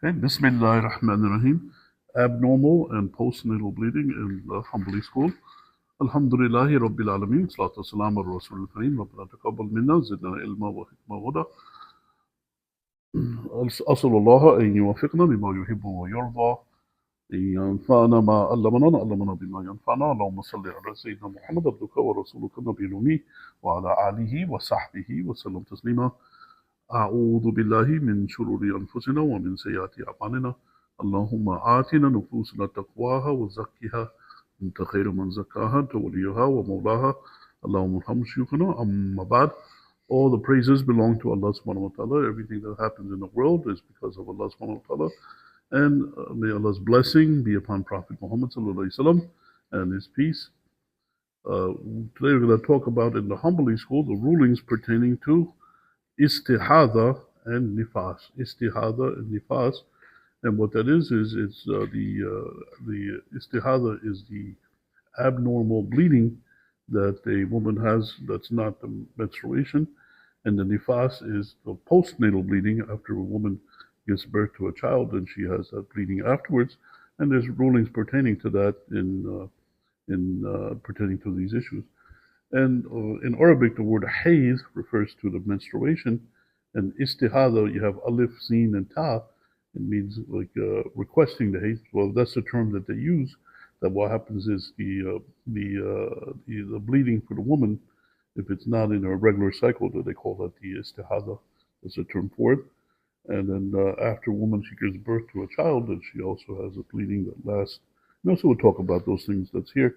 Okay, Bismillahirrahmanirrahim. Abnormal and postnatal bleeding in the Hanbali school. Alhamdulillahi Rabbil Alameen. Salatu wassalam ala Rasul al-Kareem. Rabbana taqabbal minna. Zidna ilma wa hikma wa huda. أسأل الله أن يوفقنا لما يحب ويرضى. أن ينفعنا ما علمنا بما ينفعنا. اللهم صل على سيدنا محمد عبدك ورسولك النبي الأمي وعلى آله وصحبه وسلم تسليما. أعوذ بالله من شرور أنفسنا ومن سيئات أعمالنا. اللهم آتنا نفوسنا تقواها وزكها أنت خير من زكاها أنت وليها ومولاها. اللهم ارحم شيوخنا. أما بعد, all the praises belong to Allah subhanahu wa ta'ala. Everything that happens in the world is because of Allah subhanahu wa ta'ala. And may Allah's blessing be upon Prophet Muhammad sallallahu alaihi wasallam and his peace. Today we're going to talk about in the Hanbali school the rulings pertaining to istihadha and nifas. Istihadha and nifas, and what that is it's the istihadha is the abnormal bleeding that a woman has that's not the menstruation, and the nifas is the postnatal bleeding after a woman gives birth to a child and she has that bleeding afterwards. And there's rulings pertaining to that in pertaining to these issues. And in Arabic, the word hayd refers to the menstruation, and istihada, you have alif, sin, and ta. It means like requesting the hayd. Well, that's the term that they use. That what happens is the bleeding for the woman, if it's not in a regular cycle, that they call that the istihada. That's a term for it. And then after a woman she gives birth to a child, and she also has a bleeding that lasts. And also we'll talk about those things that's here.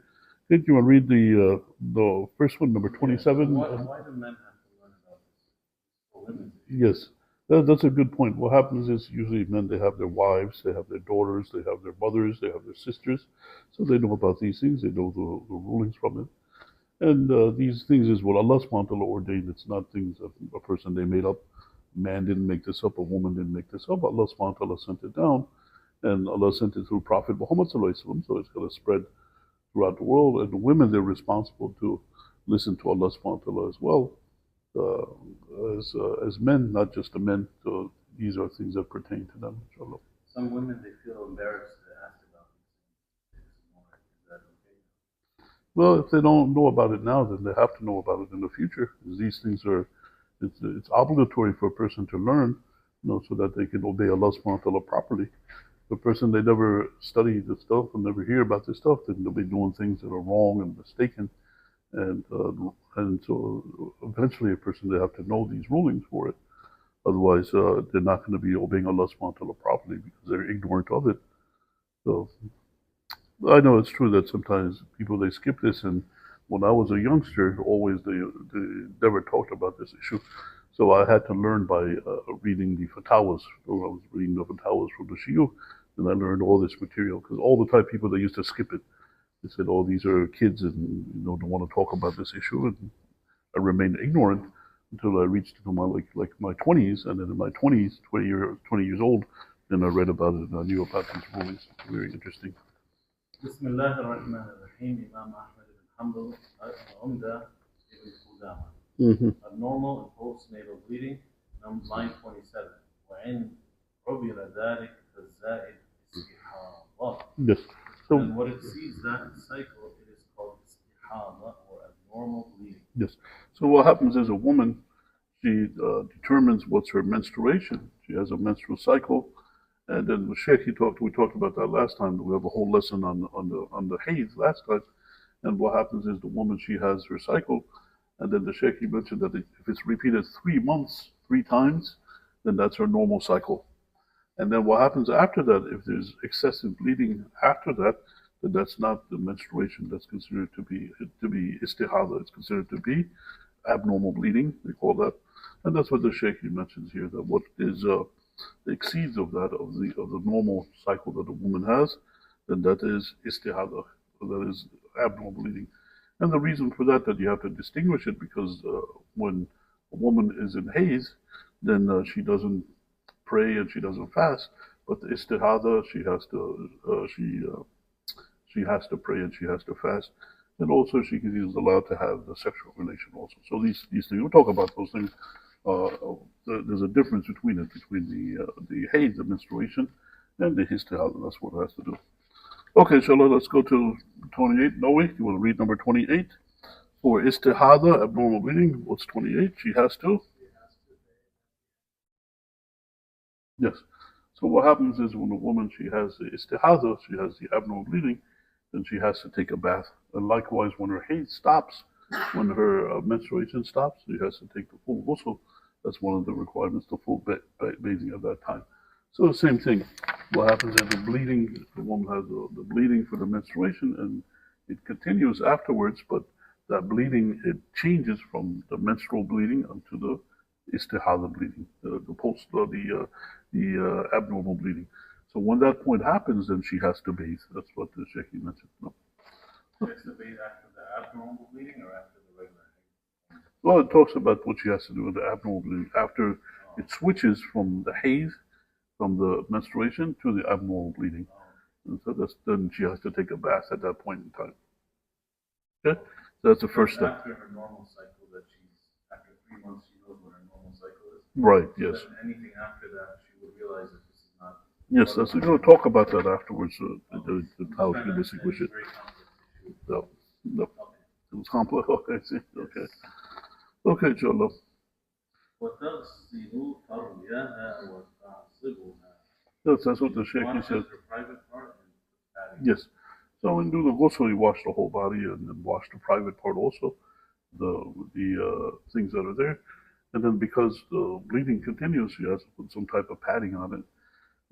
Did you want to read the first one, number 27? Why do men have to learn about this for women? Yes, that's a good point. What happens is usually men, they have their wives, they have their daughters, they have their mothers, they have their sisters, so they know about these things. They know the rulings from it. And these things is what Allah subhanahu wa ta'ala ordained. It's not things that a person they made up. Man didn't make this up, a woman didn't make this up. Allah subhanahu wa ta'ala sent it down, and Allah sent it through Prophet Muhammad sallallahu alaihi wasallam, so it's going to spread throughout the world. And the women, they're responsible to listen to Allah subhanahu wa ta'ala as well, as men, not just the men. So these are things that pertain to them, inshallah. Some women, they feel embarrassed to ask about these things. Is that okay? Well, if they don't know about it now, then they have to know about it in the future. These things are, it's obligatory for a person to learn, so that they can obey Allah subhanahu wa ta'ala properly. The person, they never study the stuff and never hear about this stuff, then they'll be doing things that are wrong and mistaken. And so eventually a person, they have to know these rulings for it. Otherwise, they're not going to be obeying Allah subhanahu wa ta'ala properly because they're ignorant of it. So I know it's true that sometimes people, they skip this. And when I was a youngster, always they never talked about this issue. So I had to learn by reading the fatawas. So I was reading the fatawas from the Shia, and I learned all this material, because all the time people, they used to skip it. They said, "Oh, these are kids, and don't want to talk about this issue." And I remained ignorant until I reached my my 20s, and then in my 20s, 20 years old, then I read about it and I knew about these rulings. Very interesting. Bismillah ar-Rahman ar-Rahim. Imam Ahmad ibn Hanbal, Umda ibn qudamah. Abnormal and postnatal bleeding, line 27. وعند عُبِرَ ذلك فالزائد istihadha. Yes. So, and what exceeds that cycle, it is called istihadha, or abnormal bleeding. Yes. So what happens is a woman, she determines what's her menstruation. She has a menstrual cycle, and then the Sheikh, we talked about that last time. We have a whole lesson on the hayd last time. And what happens is the woman, she has her cycle, and then the Sheikh, he mentioned that if it's repeated 3 months, 3 times, then that's her normal cycle. And then what happens after that, if there's excessive bleeding after that, then that's not the menstruation. That's considered to be istihadha. It's considered to be abnormal bleeding, they call that. And that's what the Sheikh, he mentions here, that what is exceeds of that, of the normal cycle that a woman has, then that is istihadha, that is abnormal bleeding. And the reason for that you have to distinguish it, because when a woman is in haze, then she doesn't pray and she doesn't fast. But the istihadha, she has to pray and she has to fast, and also she is allowed to have the sexual relation also. So these things, we'll talk about those things there's a difference between it, between the haid, the menstruation, and the istihadha. That's what it has to do. Okay, so let's go to 28. Noe, you want to read number 28? For istihadha, abnormal bleeding, what's 28? She has to? Yes. So what happens is when a woman, she has the istihadha, she has the abnormal bleeding, then she has to take a bath. And likewise, when her haid stops, when her menstruation stops, she has to take the full ghusl. That's one of the requirements, the full bathing at that time. So the same thing. What happens is the bleeding, the woman has the bleeding for the menstruation, and it continues afterwards, but that bleeding, it changes from the menstrual bleeding onto the istihadha bleeding, the abnormal bleeding. So when that point happens, then she has to bathe. That's what the Sheikh mentioned. No. She has to bathe after the abnormal bleeding or after the regular haid? Well, it talks about what she has to do with the abnormal bleeding after it switches from the haze, from the menstruation to the abnormal bleeding. And so then she has to take a bath at that point in time. Okay? So that's the first step. After her normal cycle, after 3 months, she knows what her normal cycle is. Right, So yes. then anything after that, she would realize that this is not. Yes, we're going to talk about that afterwards, how Trying to to distinguish it. understand this very complex issue. No, no. Okay. It was complex. Okay, I see. Okay. Okay, inshallah. وتغسل فرجها وتعصبها. Yes, that's what the Sheikh Washes said. her private part and padding. Yes. So when you do the ghusl, you wash the whole body and then wash the private part also, the things that are there. And then because the bleeding continues, you have to put some type of padding on it.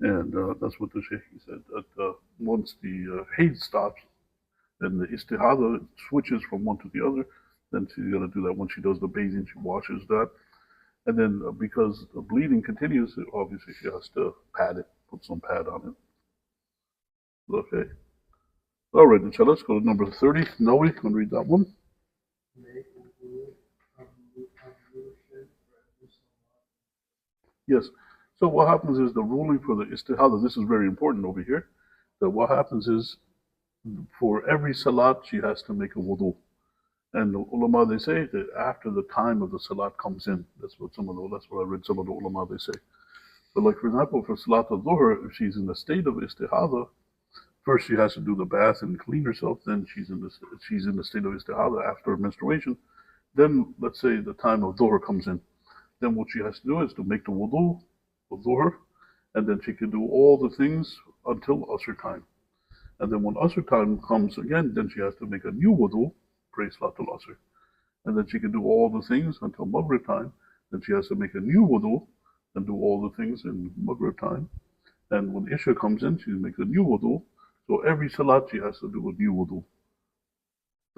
And that's what the Sheikh said, that once the haid stops, then the istihadha switches from one to the other. Then she's going to do that when she does the bathing, she washes that. And then because the bleeding continues, obviously she has to pad it, put some pad on it. Okay. All right, inshallah, let's go to number 30. Noe, you can read that one? Yes. So what happens is the ruling for the istihada, this is very important over here, that what happens is for every salat, she has to make a wudu. And the ulama, they say that after the time of the salat comes in, that's what I read some of the ulama, they say. But like, for example, for salat al-dhuhr, if she's in the state of istihada, first she has to do the bath and clean herself, then she's in the state of istihada after menstruation. Then, let's say the time of dhuhr comes in. Then what she has to do is to make the wudu, the dhuhr, and then she can do all the things until asr time. And then when asr time comes again, then she has to make a new wudu, pray salatul asr. And then she can do all the things until maghrib time. Then she has to make a new wudu and do all the things in maghrib time. And when isha comes in, she makes a new wudu. So every salat she has to do a new wudu.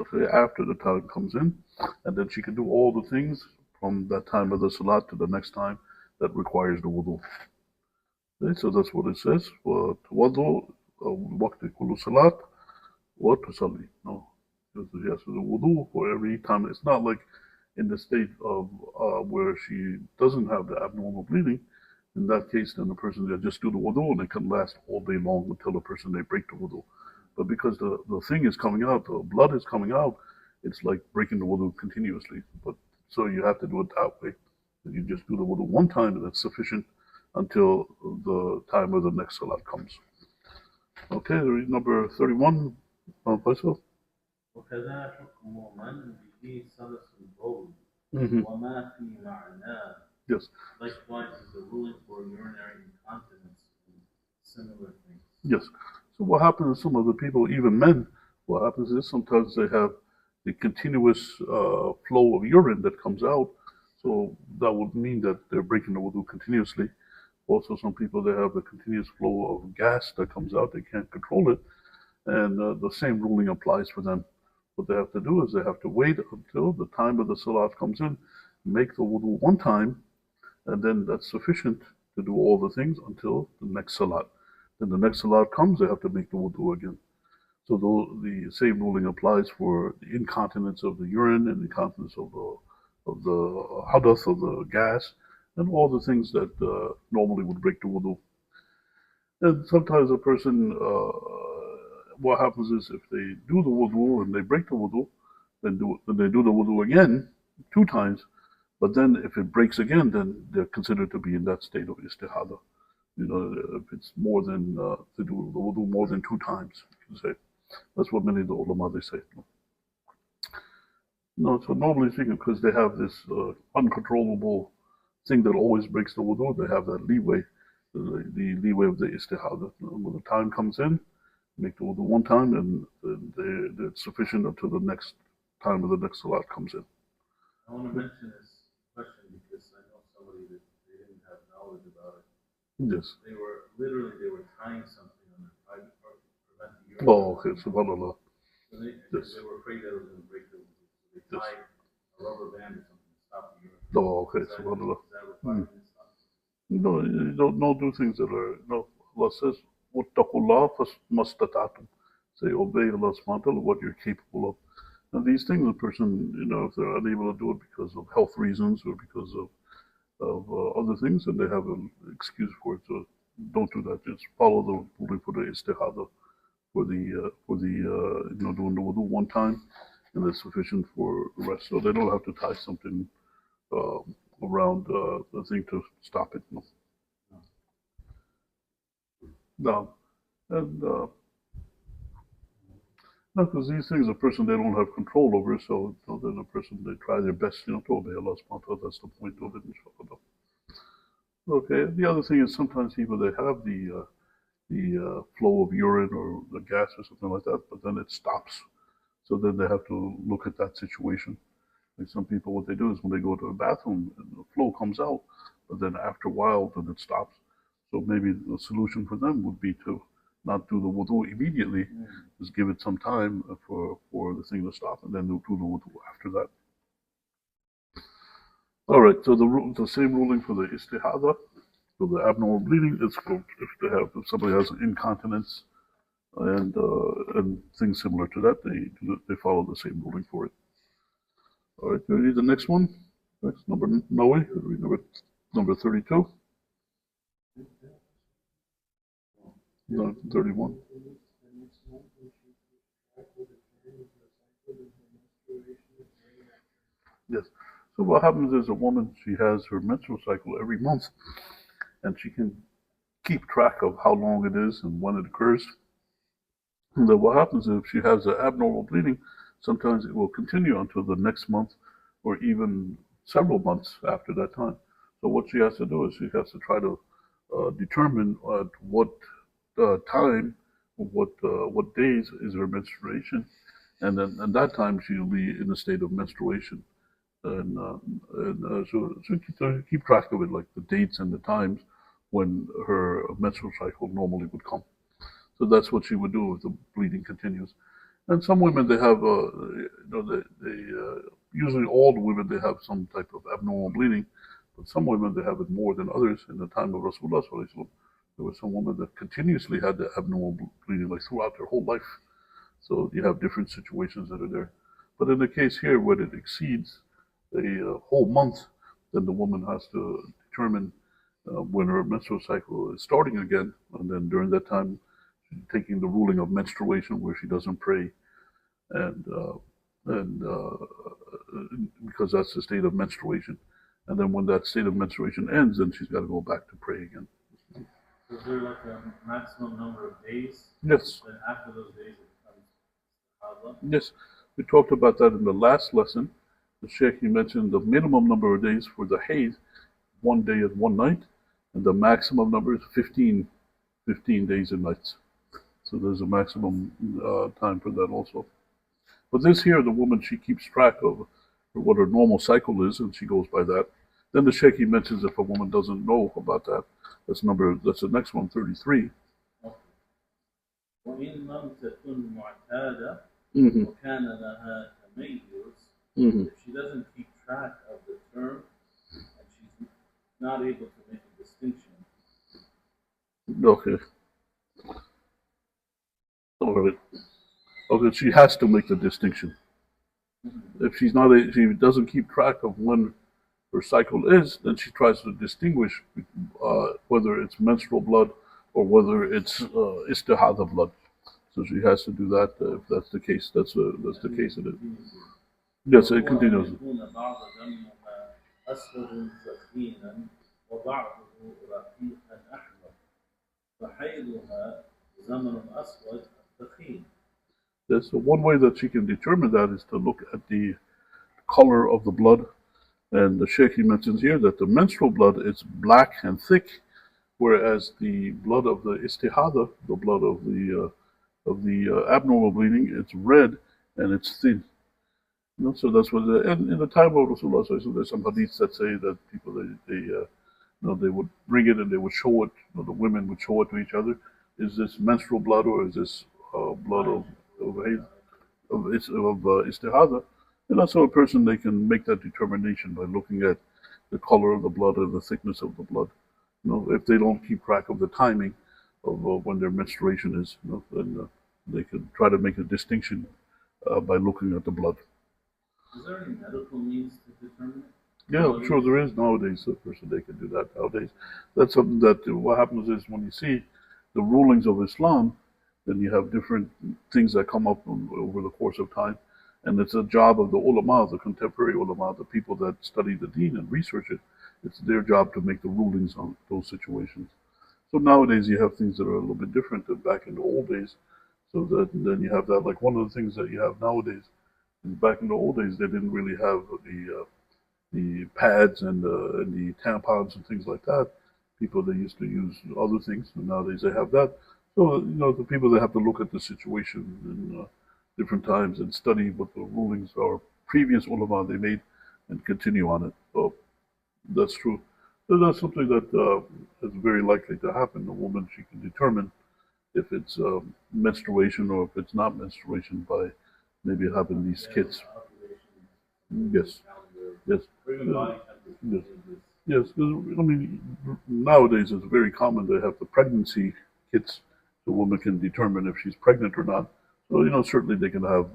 Okay, after the time comes in, and then she can do all the things from that time of the salat to the next time that requires the wudu. Okay, so that's what it says. وَتَوَضُّ وَقْتِ كُلُّ salat وَتُصَلِّي. No, she has to do wudu for every time. It's not like in the state of where she doesn't have the abnormal bleeding. In that case, then the person they just do the wudu and it can last all day long until the person they break the wudu. But because the thing is coming out, the blood is coming out, it's like breaking the wudu continuously. But so you have to do it that way. You just do the wudu one time, and that's sufficient until the time of the next salat comes. Okay, number 31, Faisal. وكذا حكم من به سلس البول Mm-hmm. وما في معناه. Yes. Likewise is the ruling for urinary incontinence and similar things. Yes. So what happens to some of the people, even men, what happens is sometimes they have the continuous flow of urine that comes out. So that would mean that they're breaking the wudu continuously. Also, some people, they have the continuous flow of gas that comes out. They can't control it. And the same ruling applies for them. What they have to do is they have to wait until the time of the salat comes in, make the wudu one time, and then that's sufficient to do all the things until the next salat. Then the next salat comes, they have to make the wudu again. So the same ruling applies for the incontinence of the urine and the incontinence of the hadath, of the gas, and all the things that normally would break the wudu. And sometimes a person, what happens is if they do the wudu and they break the wudu, then they do the wudu again 2 times. But then if it breaks again, then they're considered to be in that state of istihadha. If it's more than they will do more than 2 times. You can say that's what many of the ulama they say. No, so normally speaking, because they have this uncontrollable thing that always breaks the wudu, they have that leeway, the leeway of the istihada. When the time comes in, make the wudu 1 time, and it's sufficient until the next time of the next salat comes in. I want to mention this question because I know somebody that they didn't have knowledge about it. Yes. They were tying something on their private part to prevent the urine. Oh, okay, subhanAllah. So they Yes. were afraid that it was going to break the wudu. So they Yes. tied a rubber band or something to stop the urine. Oh, okay, Is that subhanAllah. required in Islam? No, you don't do things that are, no. Allah says, وَاتَّقُوا فَاسْمَسْتَطَعْتُمْ. Say, obey Allah subhanahu wa ta'ala what you're capable of. And these things, a person, if they're unable to do it because of health reasons or because of other things, then they have an excuse for it. So don't do that. Just follow the ruling for the istihada, doing the wudu 1 time, and that's sufficient for the rest. So they don't have to tie something uh, around the thing to stop it. No. No. And no, because these things, a person they don't have control over, so then a person they try their best, to obey Allah subhanahu wa ta'ala. That's the point of it, inshallah. Okay. The other thing is sometimes people they have the flow of urine or the gas or something like that, but then it stops. So then they have to look at that situation. Like some people, what they do is when they go to the bathroom, and the flow comes out, but then after a while, then it stops. So maybe the solution for them would be to not do the wudu immediately, just give it some time for the thing to stop, and then do the wudu after that. All right. So the same ruling for the istihada, for the abnormal bleeding, it's if somebody has incontinence and things similar to that, they follow the same ruling for it. All right, do you read the next one? Next number, Noe, read number 32. No, 31. Yes. So what happens is a woman, she has her menstrual cycle every month, and she can keep track of how long it is and when it occurs. And then what happens is if she has an abnormal bleeding, sometimes it will continue until the next month or even several months after that time. So what she has to do is she has to try to determine at what time, what days is her menstruation, and then at that time she'll be in a state of menstruation, and keep track of it, like the dates and the times when her menstrual cycle normally would come. So that's what she would do if the bleeding continues. And some women, they have, usually all the women, they have some type of abnormal bleeding, but some women, they have it more than others. In the time of Rasulullah, there were some women that continuously had the abnormal bleeding, like throughout their whole life. So you have different situations that are there. But in the case here, when it exceeds a whole month, then the woman has to determine when her menstrual cycle is starting again, and then during that time, taking the ruling of menstruation, where she doesn't pray, and because that's the state of menstruation, and then when that state of menstruation ends, then she's got to go back to pray again. Is there like a maximum number of days? Yes. Then after those days it becomes istihadha? Yes, we talked about that in the last lesson. The Sheikh, he mentioned the minimum number of days for the hayd, 1 day and 1 night, and the maximum number is 15 days and nights. So there's a maximum time for that also. But this here, the woman, she keeps track of what her normal cycle is, and she goes by that. Then the Sheikh, he mentions if a woman doesn't know about that, that's the next one, 33. وإن لم تكن معتادة Mm-hmm. وكان لها تميز. Mm-hmm. If she doesn't keep track of the term and she's not able to make a distinction. Okay. All right. Okay, she has to make the distinction. If she doesn't keep track of when her cycle is, then she tries to distinguish whether it's menstrual blood or whether it's istihadha blood. So she has to do that if that's the case. That's the case it is. Yes, it continues. أسود ثخينا وبعضه رقيقا أحمر فحيضها زمن أسود ثخين. Yes, so one way that she can determine that is to look at the color of the blood. And the Sheikh he mentions here that the menstrual blood is black and thick, whereas the blood of the istihadha, the blood of the abnormal bleeding, it's red and it's thin. You know, so that's what. And in the time of Rasulullah, so there's some hadiths that say that people they would bring it and they would show it. The women would show it to each other. Is this menstrual blood or is this blood of istihada? And that's how a person they can make that determination by looking at the color of the blood and the thickness of the blood. If they don't keep track of the timing of when their menstruation is, then they can try to make a distinction by looking at the blood. Is there any medical means to determine it? Yeah, I'm sure there is nowadays. A person they can do that nowadays. That's something that what happens is when you see the rulings of Islam, then you have different things that come up over the course of time, and it's a job of the ulama, the contemporary ulama, the people that study the deen and research it. It's their job to make the rulings on those situations. So nowadays you have things that are a little bit different than back in the old days. So that then you have that like one of the things that you have nowadays. Back in the old days, they didn't really have the pads and the tampons and things like that. People they used to use other things, and nowadays they have that. So the people that have to look at the situation in different times and study what the rulings or previous ulama they made and continue on it. So that's true. So that's something that is very likely to happen. A woman she can determine if it's menstruation or if it's not menstruation by maybe having these kits. Yes, yes, yes, yes. I mean, nowadays it's very common to have the pregnancy kits. The woman can determine if she's pregnant or not. So certainly they can have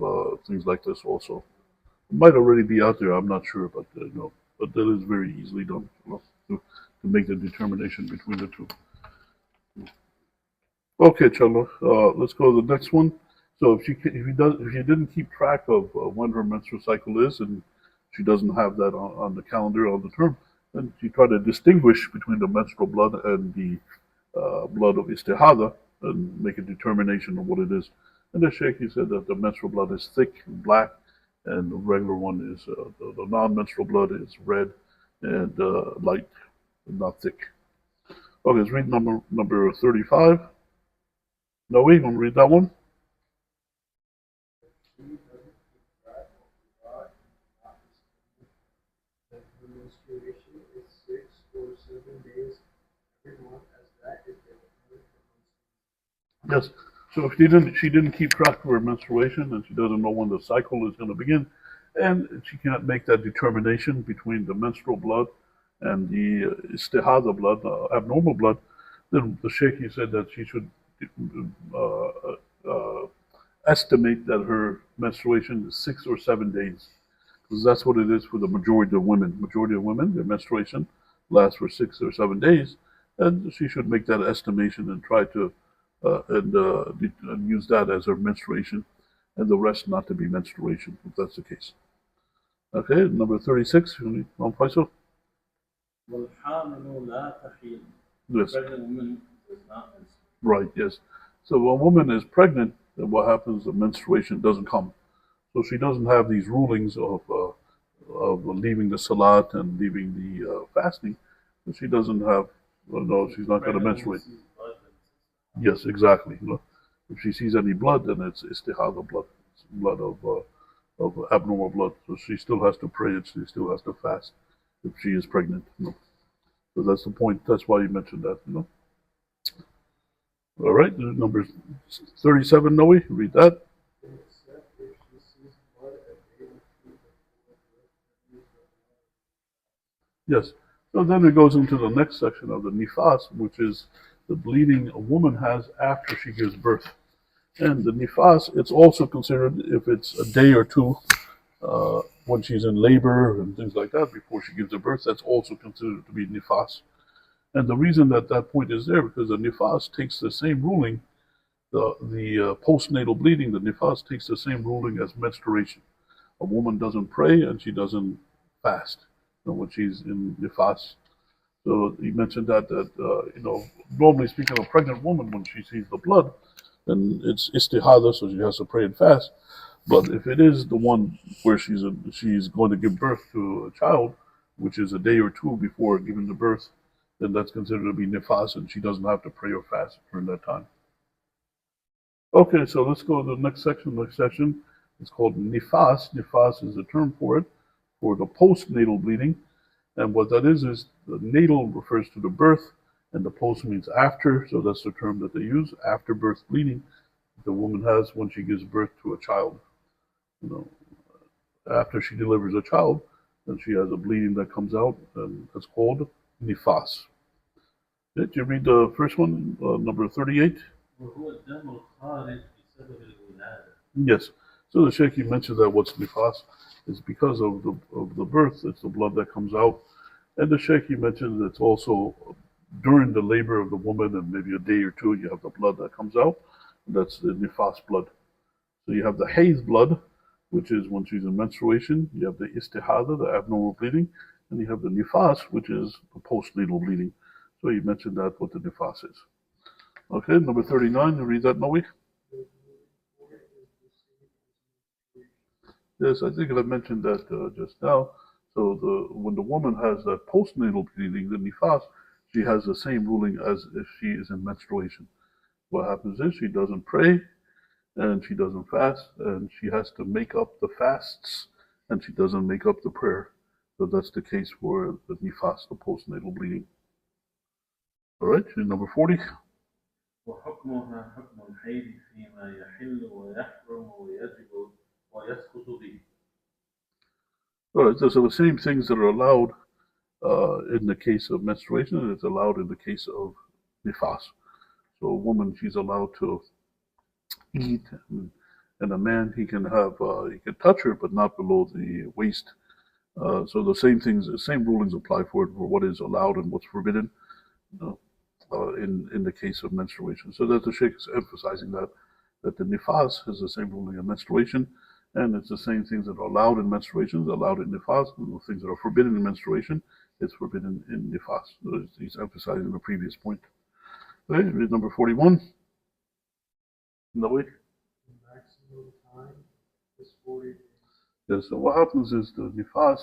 things like this also. It might already be out there. I'm not sure, but but that is very easily done to make the determination between the two. Okay, Chandler. Let's go to the next one. So if she didn't keep track of when her menstrual cycle is, and she doesn't have that on the calendar on the term, then she try to distinguish between the menstrual blood and the blood of istihada and make a determination of what it is. And the Sheikh he said that the menstrual blood is thick and black, and the regular one is the non-menstrual blood is red and light, not thick. Okay, let's read number 35. No, we gonna read that one. Yes. So if she didn't keep track of her menstruation, and she doesn't know when the cycle is going to begin, and she can't make that determination between the menstrual blood and the istihada blood, abnormal blood, then the sheikh he said that she should uh, uh, estimate that her menstruation is 6 or 7 days, because that's what it is for the majority of women. Majority of women, their menstruation lasts for 6 or 7 days, and she should make that estimation and try to and use that as her menstruation, and the rest not to be menstruation, if that's the case. Okay, number 36. Faisal? والحامل لا تحيض. Yes. Pregnant woman does not menstruate. Right, yes. So when a woman is pregnant, then what happens? The menstruation doesn't come. So she doesn't have these rulings of leaving the salat and leaving the fasting. So she doesn't have, well, no, she's not going to menstruate. Yes, exactly. If she sees any blood, then it's istihada blood. It's blood of abnormal blood. So she still has to pray and she still has to fast if she is pregnant. So that's the point. That's why you mentioned that. All right, number 37, Noe, read that. Yes. So then it goes into the next section of the nifas, which is the bleeding a woman has after she gives birth. And the nifas, it's also considered if it's a day or two when she's in labor and things like that before she gives birth, that's also considered to be nifas. And the reason that that point is there because the nifas takes the same ruling, the postnatal bleeding, the nifas takes the same ruling as menstruation. A woman doesn't pray and she doesn't fast. when she's in nifas. So he mentioned that normally speaking, a pregnant woman, when she sees the blood, then it's istihadha, so she has to pray and fast. But if it is the one where she's going to give birth to a child, which is a day or two before giving the birth, then that's considered to be nifas, and she doesn't have to pray or fast during that time. Okay, so let's go to the next section. The next section is called nifas. Nifas is a term for it, for the postnatal bleeding. And what that is the natal refers to the birth, and the post means after. So that's the term that they use, after birth bleeding the woman has when she gives birth to a child. You after she delivers a child, then she has a bleeding that comes out, and that's called nifas. Did you read the first one, number 38? وهو الدم الخارج بسبب الولادة. Yes. So the Sheikh mentioned that what's nifas is because of the birth, it's the blood that comes out. And the Sheikh mentioned that it's also during the labor of the woman, and maybe a day or two, you have the blood that comes out. That's the nifas blood. So you have the haze blood, which is when she's in menstruation. You have the istihadha, the abnormal bleeding, and you have the nifas, which is the postnatal bleeding. So you mentioned that what the nifas is. Okay, number 39. You read that, Noe? Yes, I think I mentioned that just now. So when the woman has that postnatal bleeding, the nifas, she has the same ruling as if she is in menstruation. What happens is she doesn't pray and she doesn't fast, and she has to make up the fasts, and she doesn't make up the prayer. So that's the case for the nifas, the postnatal bleeding. All right, number 40. وحكمها حكم الحيض فيما يحل ويحرم ويجب ويسقط به. All right, so the same things that are allowed in the case of menstruation, it's allowed in the case of nifas. So a woman, she's allowed to eat, and a man, he can touch her, but not below the waist. So the same things, the same rulings apply for it for what is allowed and what's forbidden in the case of menstruation. So that the Sheikh is emphasizing that the nifas has the same ruling in menstruation, and it's the same things that are allowed in menstruation, allowed in nifas, and the things that are forbidden in menstruation, it's forbidden in nifas. So he's emphasizing the previous point. Okay, read number 41. No way. The maximum time is 40 days. Yeah, so what happens is the nifas,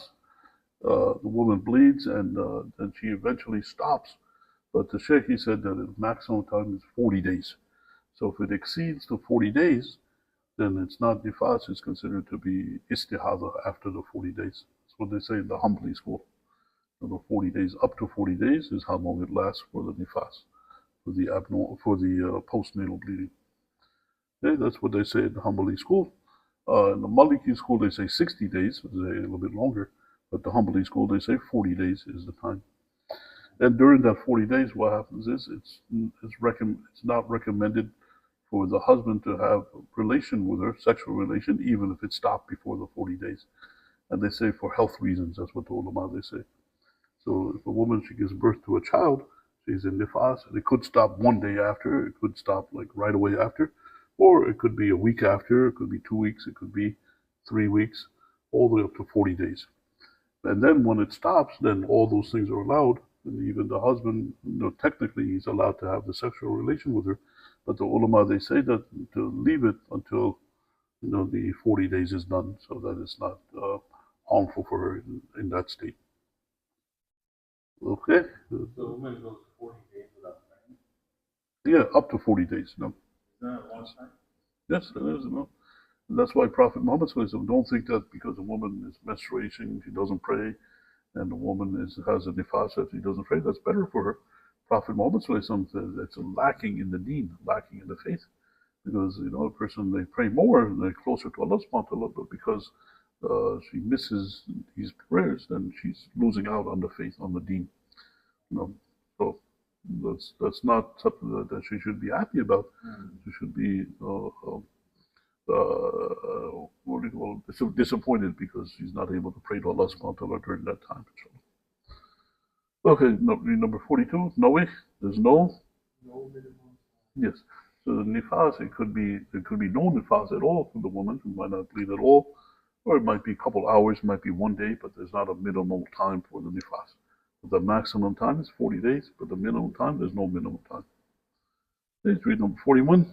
the woman bleeds, and then she eventually stops. But the Sheikh, he said that the maximum time is 40 days. So if it exceeds the 40 days, then it's not nifas, it's considered to be istihadha after the 40 days. That's what they say in the Hanbali school. So the 40 days, up to 40 days, is how long it lasts for the nifas, for the postnatal bleeding. Okay, that's what they say in the Hanbali school. In the Maliki school, they say 60 days, so they say a little bit longer. But the Hanbali school, they say 40 days is the time. And during that 40 days, what happens is it's not recommended for the husband to have relation with her, sexual relation, even if it stopped before the 40 days. And they say for health reasons, that's what the ulama they say. So if a woman, she gives birth to a child, she's in nifas, and it could stop one day after, it could stop like right away after, or it could be a week after, it could be 2 weeks, it could be 3 weeks, all the way up to 40 days. And then when it stops, then all those things are allowed. And even the husband, technically he's allowed to have the sexual relation with her. But the ulama, they say that to leave it until, the 40 days is done, so that it's not harmful for her in that state. Okay? So a woman goes 40 days without praying? Yeah, up to 40 days. Is that a long time? Yes, it is. And that's why Prophet Muhammad says, don't think that because a woman is menstruating, she doesn't pray, and the woman has a nifas that she doesn't pray, that's better for her. Prophet Muhammad says that's lacking in the deen, lacking in the faith. Because, a person, they pray more, and they're closer to Allah subhanahu wa ta'ala, but because she misses these prayers, then she's losing out on the faith, on the deen. So that's not something that she should be happy about. She should be what do you call it? So disappointed because she's not able to pray to Allah subhanahu wa ta'ala during that time. Okay, number 42, no way. There's no minimum. Yes. So the nifas, it could be no nifas at all for the woman who might not bleed at all, or it might be a couple hours, it might be 1 day, but there's not a minimum time for the nifas. The maximum time is 40 days, but the minimum time, there's no minimum time. Let's read number 41.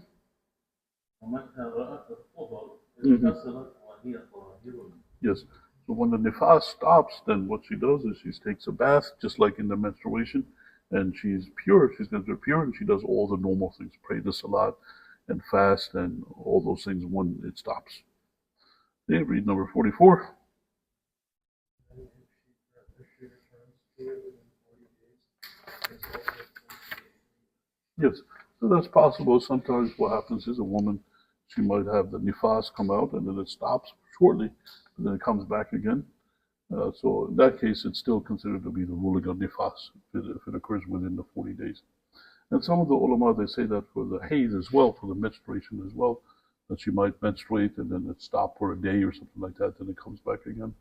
ومتى رأت الطهر Mhm. اغتسلت وهي طاهرة. Yes. So when the nifas stops, then what she does is she takes a bath, just like in the menstruation, and she's pure. She's considered pure, and she does all the normal things, pray the salat, and fast, and all those things when it stops. Okay, read number 44. And if she returns to it within 40 days, it's also 28. Yes, so that's possible. Sometimes what happens is a woman, she might have the nifas come out, and then it stops shortly, and then it comes back again. So in that case, it's still considered to be the ruling of nifas if it occurs within the 40 days. And some of the ulama, they say that for the hayd as well, for the menstruation as well, that she might menstruate and then it stop for a day or something like that, then it comes back again.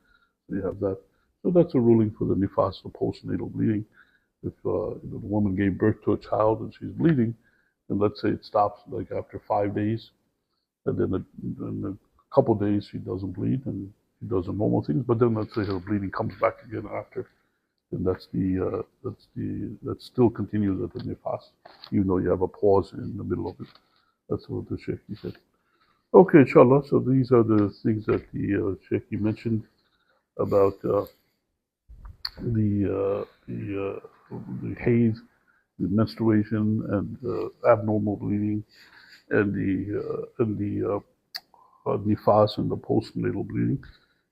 So you have that. So that's a ruling for the nifas, the postnatal bleeding. If the woman gave birth to a child and she's bleeding, and let's say it stops like after 5 days, and then in a couple of days she doesn't bleed and she does the normal things, but then let's say her bleeding comes back again after, then that still continues at the nifas, even though you have a pause in the middle of it. That's what the Sheikh said. Okay, inshallah. So these are the things that the Sheikh mentioned about the haze, the menstruation, and abnormal bleeding, and the nifas and the postnatal bleeding.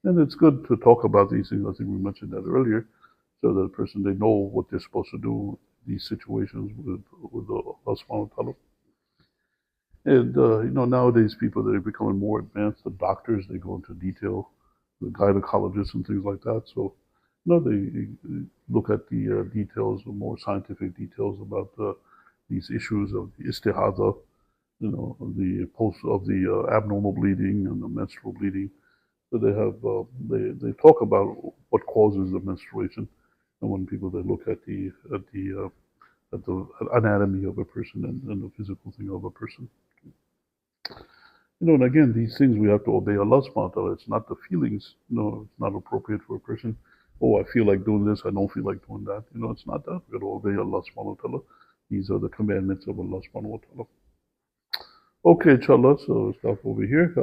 And it's good to talk about these things. I think we mentioned that earlier, so that the person, they know what they're supposed to do in these situations with Allah subhanahu wa ta'ala. And nowadays people, they're becoming more advanced. The doctors, they go into detail, the gynecologists and things like that. So they look at the details, the more scientific details about these issues of the istihadha, of the abnormal bleeding and the menstrual bleeding. So they have they talk about what causes the menstruation, and when people, they look at the anatomy of a person and the physical thing of a person. And again, these things we have to obey Allah subhanahu wa ta'ala. It's not the feelings. It's not appropriate for a person. Oh, I feel like doing this, I don't feel like doing that. It's not that. We have to obey Allah subhanahu wa ta'ala. These are the commandments of Allah subhanahu wa ta'ala. Okay, inshallah, so stop over here.